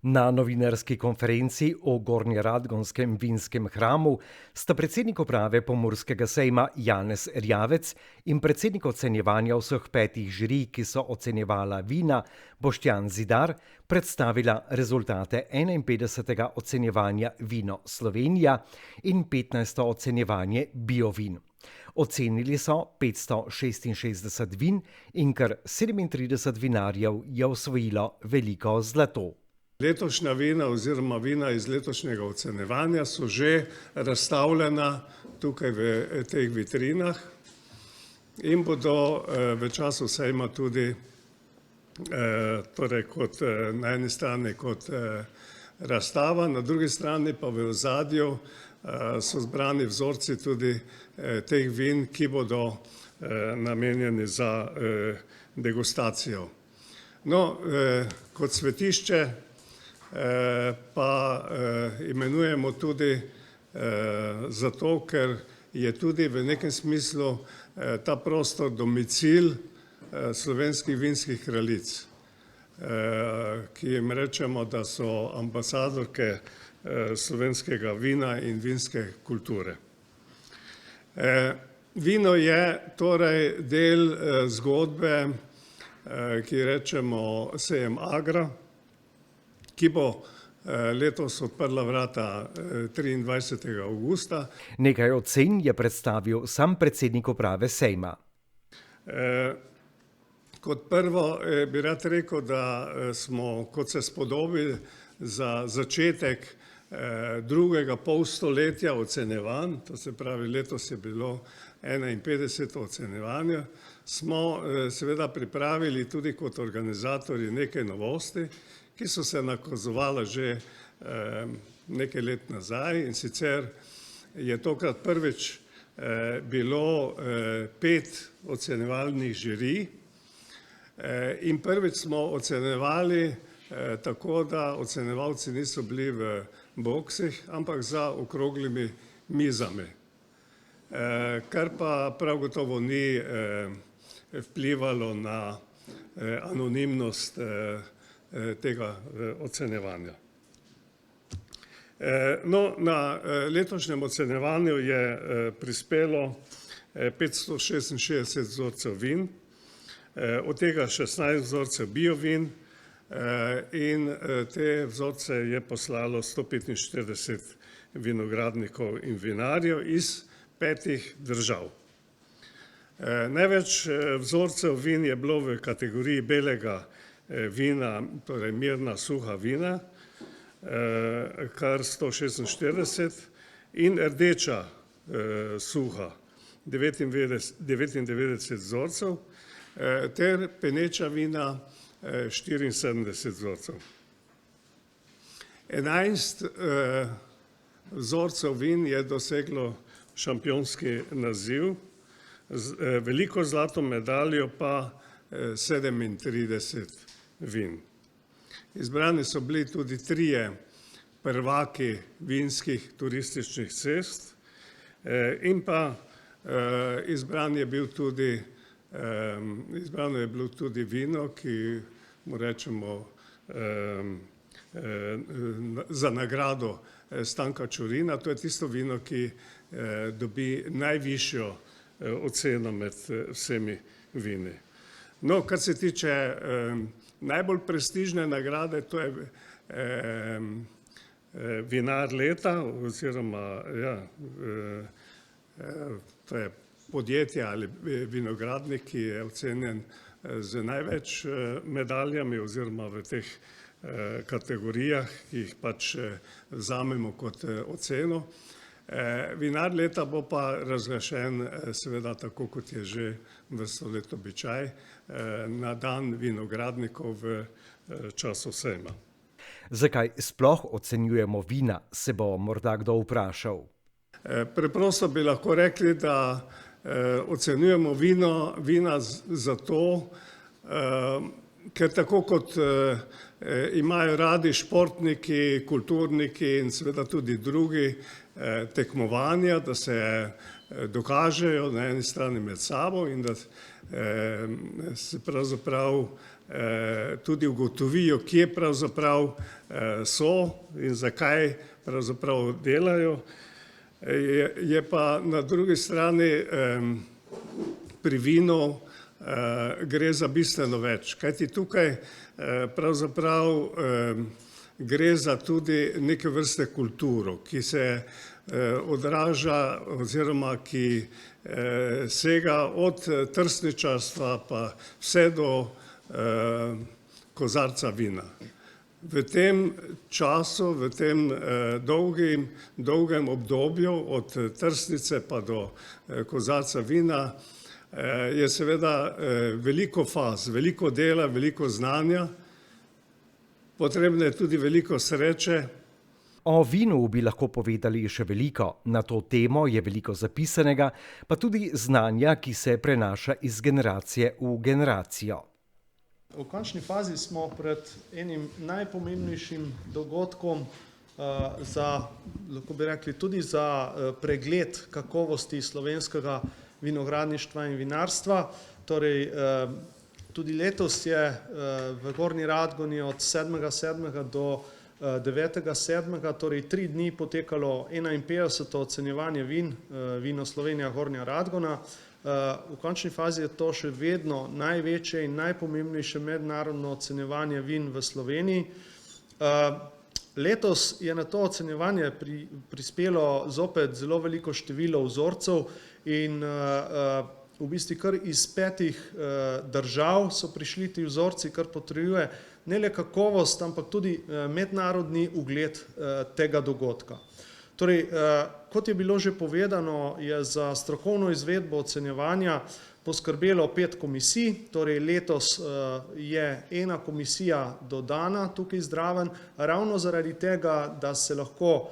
Na novinarski konferenci o Gornjeradgonskem vinskem hramu sta predsednik uprave Pomurskega sejma Janez Erjavec in predsednik ocenjevanja vseh 5 žirij, ki so ocenjevala vina, Boštjan Zidar, predstavila rezultate 51. ocenjevanja Vino Slovenija in 15. ocenjevanje Biovin. Ocenili so 566 vin in kar 37 vinarjev je osvojilo veliko zlato. Letošnja vina oziroma vina iz letošnjega ocenjevanja so že razstavljena tukaj v teh vitrinah in bodo v času sejma tudi torej kot na eni strani kot razstava, na drugi strani pa v ozadju so zbrani vzorci tudi teh vin, ki bodo namenjeni za degustacijo. No, kot svetišče pa imenujemo tudi zato, ker je tudi v nekem smislu ta prostor domicil slovenskih vinskih kraljic, ki jim rečemo, da so ambasadorke slovenskega vina in vinske kulture. Vino je torej del zgodbe, ki rečemo Sejem Agra, ki bo letos odprla vrata 23. avgusta. Nekaj ocen je predstavil sam predsednik uprave sejma. Kot prvo bi rad rekel, da smo, kot se spodobi za začetek drugega polstoletja ocenjevanj, to se pravi letos je bilo 51. ocenjevanje, smo seveda pripravili tudi kot organizatorji nekaj novosti, ki so se nakazovala že nekaj let nazaj, in sicer je tokrat prvič bilo 5 ocenjevalnih žirij in prvič smo ocenjevali tako, da ocenjevalci niso bili v boksih, ampak za okroglimi mizami, kar pa prav gotovo ni vplivalo na anonimnost tega ocenjevanja. No, na letošnjem ocenjevanju je prispelo 566 vzorcev vin, od tega 16 vzorcev biovin in te vzorce je poslalo 145 vinogradnikov in vinarjev iz 5 držav. Največ vzorcev vin je bilo v kategoriji belega vina, torej mirna suha vina, kar 146, in rdeča suha 99 vzorcev, ter peneča vina 74 vzorcev. 11 vzorcev vin je doseglo šampionski naziv, veliko zlato medaljo pa 37 vin. Izbrani so bili tudi 3 prvaki vinskih turističnih cest in pa izbrano je bilo tudi vino, ki mu rečemo za nagrado Stanka Čurina. To je tisto vino, ki dobi najvišjo oceno med vsemi vini. No, kar se tiče najbolj prestižne nagrade, to je vinar leta oziroma to je podjetje ali vinogradnik, ki je ocenjen z največ medaljami oziroma v teh kategorijah, ki jih pač vzamemo kot oceno. Vinar leta bo pa razglašen seveda tako, kot je že vrsto let običaj, na dan vinogradnikov v času sejma. Zakaj sploh ocenjujemo vina, se bo morda kdo vprašal. Preprosto bi lahko rekli, da ocenjujemo vina zato, ker tako kot imajo radi športniki, kulturniki in seveda tudi drugi tekmovanja, da se dokažejo na eni strani med sabo in da se pravzaprav tudi ugotovijo, kje pravzaprav so in zakaj pravzaprav delajo. Je pa na drugi strani pri vinu gre za bistveno več, kajti tukaj pravzaprav gre za tudi neke vrste kulturo, ki se odraža oziroma ki sega od trsničarstva pa vse do kozarca vina. V tem času, v tem dolgem obdobju od trsnice pa do kozarca vina je seveda veliko faz, veliko dela, veliko znanja, potrebno je tudi veliko sreče. O vinu bi lahko povedali še veliko. Na to temo je veliko zapisanega, pa tudi znanja, ki se prenaša iz generacije v generacijo. V končni fazi smo pred enim najpomembnejšim dogodkom lahko bi rekli, tudi za pregled kakovosti slovenskega vinogradništva in vinarstva. Torej, tudi letos je v Gornji Radgoni od 7.7. do 9.7., torej 3 dni potekalo 51. ocenjevanje vin, Vino Slovenija Gornja Radgona. V končni fazi je to še vedno največje in najpomembnejše mednarodno ocenjevanje vin v Sloveniji. Letos je na to ocenjevanje prispelo zopet zelo veliko število vzorcev in v bistvu kar iz 5 držav so prišli ti vzorci, kar potrjuje ne le kakovost, ampak tudi mednarodni ugled tega dogodka. Torej, kot je bilo že povedano, je za strokovno izvedbo ocenjevanja poskrbelo 5 komisij, torej letos je ena komisija dodana tukaj zraven, ravno zaradi tega, da se lahko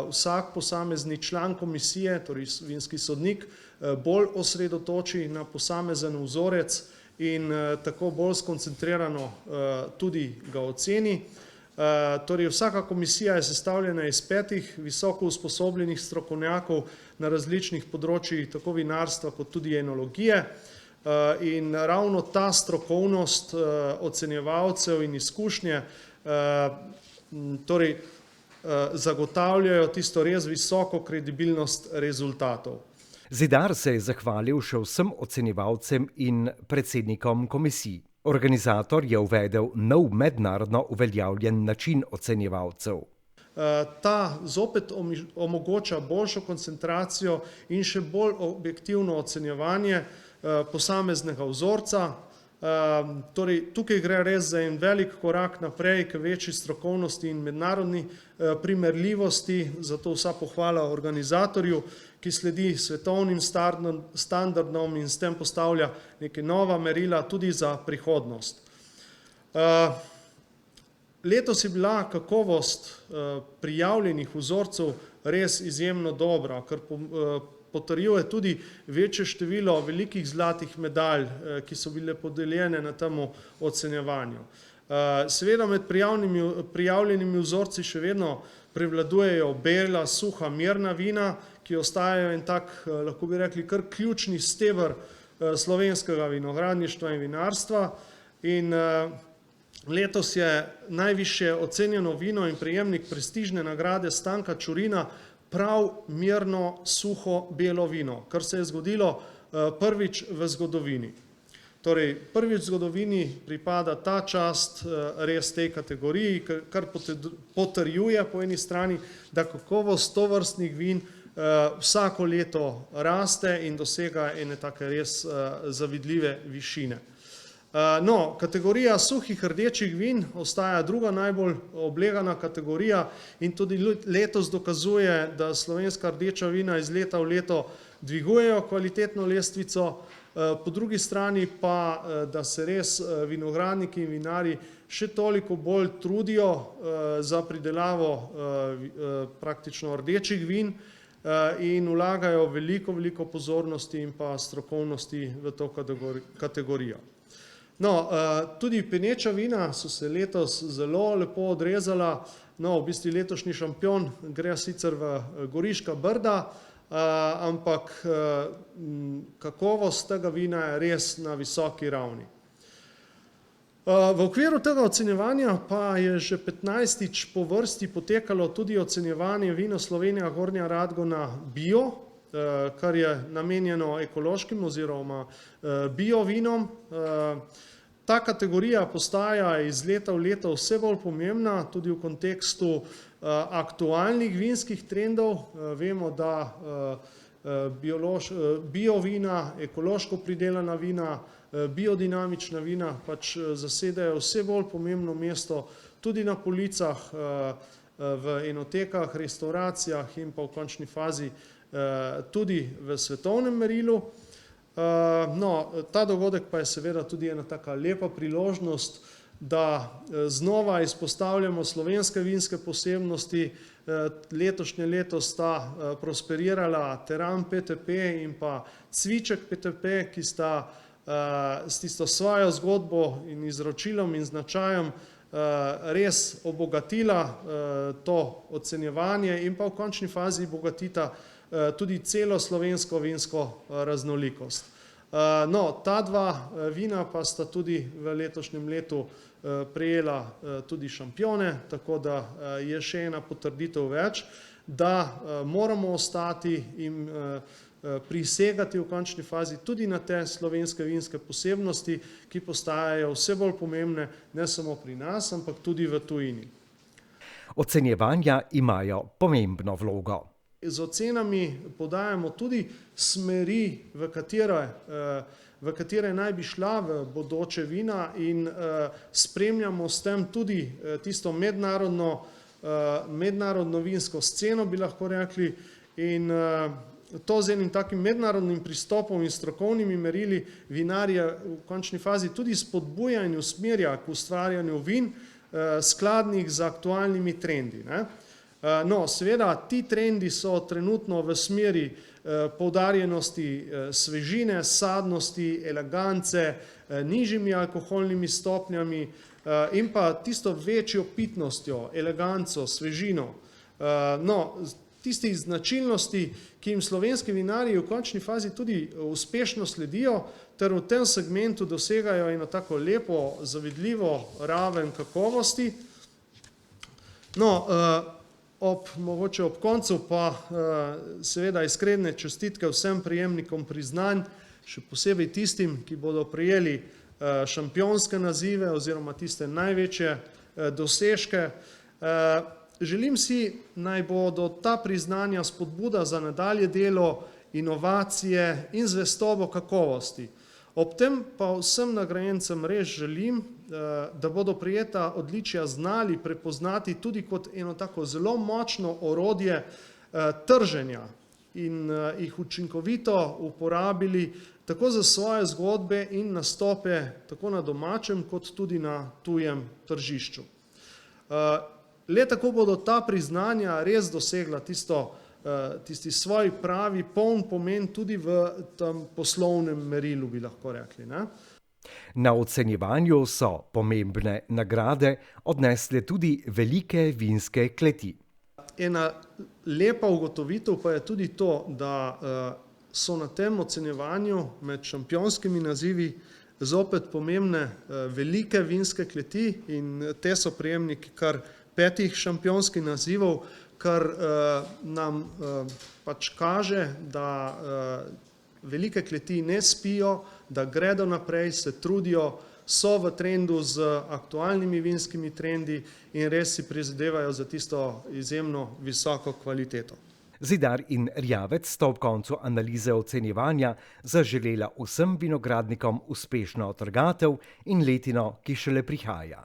vsak posamezni član komisije, torej vinski sodnik, bolj osredotoči na posamezen vzorec in tako bolj skoncentrirano tudi ga oceni. Torej, vsaka komisija je sestavljena iz 5 visoko usposobljenih strokovnjakov na različnih področjih, tako vinarstva kot tudi enologije. In ravno ta strokovnost ocenjevalcev in izkušnje torej, zagotavljajo tisto res visoko kredibilnost rezultatov. Zidar se je zahvalil še vsem ocenjevalcem in predsednikom komisij. Organizator je uvedel nov mednarodno uveljavljen način ocenjevalcev. Ta zopet omogoča boljšo koncentracijo in še bolj objektivno ocenjevanje posameznega vzorca. Torej, tukaj gre res za en velik korak naprej k večji strokovnosti in mednarodni primerljivosti, zato vsa pohvala organizatorju, ki sledi svetovnim standardom in s tem postavlja neke nova merila tudi za prihodnost. Letos je bila kakovost prijavljenih vzorcev res izjemno dobra, kar potrjuje tudi večje število velikih zlatih medalj, ki so bile podeljene na tem ocenjevanju. Seveda med prijavljenimi vzorci še vedno prevladujejo bela, suha, mirna vina, ki ostajajo en tak, lahko bi rekli, kar ključni steber slovenskega vinogradništva in vinarstva. In letos je najvišje ocenjeno vino in prejemnik prestižne nagrade Stanka Čurina prav mirno, suho, belo vino, kar se je zgodilo prvič v zgodovini. Torej, prvič v zgodovini pripada ta čast res tej kategoriji, kar potrjuje po eni strani, da kakovost tovrstnih vin vsako leto raste in dosega ene take res zavidljive višine. No, kategorija suhih rdečih vin ostaja druga najbolj oblegana kategorija in tudi letos dokazuje, da slovenska rdeča vina iz leta v leto dvigujejo kvalitetno lestvico, po drugi strani pa, da se res vinogradniki in vinarji še toliko bolj trudijo za pridelavo praktično rdečih vin in vlagajo veliko pozornosti in pa strokovnosti v to kategorijo. No, tudi peneča vina so se letos zelo lepo odrezala. No, v bistvu letošnji šampion gre sicer v Goriška Brda, ampak kakovost tega vina je res na visoki ravni. V okviru tega ocenjevanja pa je že 15. po vrsti potekalo tudi ocenjevanje Vino Slovenija Gornja Radgona Bio, kar je namenjeno ekološkim oziroma bio vinom. Ta kategorija postaja iz leta v leto vse bolj pomembna, tudi v kontekstu aktualnih vinskih trendov. Vemo, da bio vina, ekološko pridelana vina, biodinamična vina pač zasedajo vse bolj pomembno mesto tudi na policah, v enotekah, restavracijah in pa v končni fazi tudi v svetovnem merilu. No, ta dogodek pa je seveda tudi ena taka lepa priložnost, da znova izpostavljamo slovenske vinske posebnosti. Letošnje leto sta prosperirala Teran PTP in pa Cviček PTP, ki sta s tisto svojo zgodbo in izročilom in značajem res obogatila to ocenjevanje in pa v končni fazi bogatita tudi celo slovensko vinsko raznolikost. No, ta dva vina pa sta tudi v letošnjem letu prejela tudi šampione, tako da je še ena potrditev več, da moramo ostati in prisegati v končni fazi tudi na te slovenske vinske posebnosti, ki postajajo vse bolj pomembne ne samo pri nas, ampak tudi v tujini. Ocenjevanja imajo pomembno vlogo. Z ocenami podajamo tudi smeri, v katere naj bi šla v bodoče vina in spremljamo s tem tudi tisto mednarodno vinsko sceno, bi lahko rekli, in to z enim takim mednarodnim pristopom in strokovnimi merili vinarje v končni fazi tudi spodbuja in usmerja k ustvarjanju vin skladnih z aktualnimi trendi, ne? No, seveda, ti trendi so trenutno v smeri poudarjenosti svežine, sadnosti, elegance, nižjimi alkoholnimi stopnjami in pa tisto večjo pitnostjo, eleganco, svežino. No, tistih značilnosti, ki jim slovenski vinarji v končni fazi tudi uspešno sledijo, ter v tem segmentu dosegajo eno tako lepo, zavidljivo raven kakovosti. No, mogoče ob koncu pa seveda iskrene čestitke vsem prejemnikom priznanj, še posebej tistim, ki bodo prejeli šampionske nazive oziroma tiste največje dosežke. Želim si, naj bodo ta priznanja spodbuda za nadalje delo, inovacije in zvestobo kakovosti. Ob tem pa vsem nagrajencem res želim, da bodo prejeta odličja znali prepoznati tudi kot eno tako zelo močno orodje trženja in jih učinkovito uporabili tako za svoje zgodbe in nastope tako na domačem kot tudi na tujem tržišču. Le tako bodo ta priznanja res dosegla tisti svoj pravi, poln pomen tudi v tem poslovnem merilu, bi lahko rekli, ne? Na ocenjevanju so pomembne nagrade odnesle tudi velike vinske kleti. Ena lepa ugotovitev pa je tudi to, da so na tem ocenjevanju med šampionskimi nazivi zopet pomembne velike vinske kleti in te so prejemniki kar 5 šampionskih nazivov, kar nam pač kaže, da velike kleti ne spijo, da gredo naprej, se trudijo, so v trendu z aktualnimi vinskimi trendi in res si prizadevajo za tisto izjemno visoko kvaliteto. Zidar in Erjavec sta ob koncu analize ocenjevanja zaželela vsem vinogradnikom uspešno trgatev in letino, ki šele prihaja.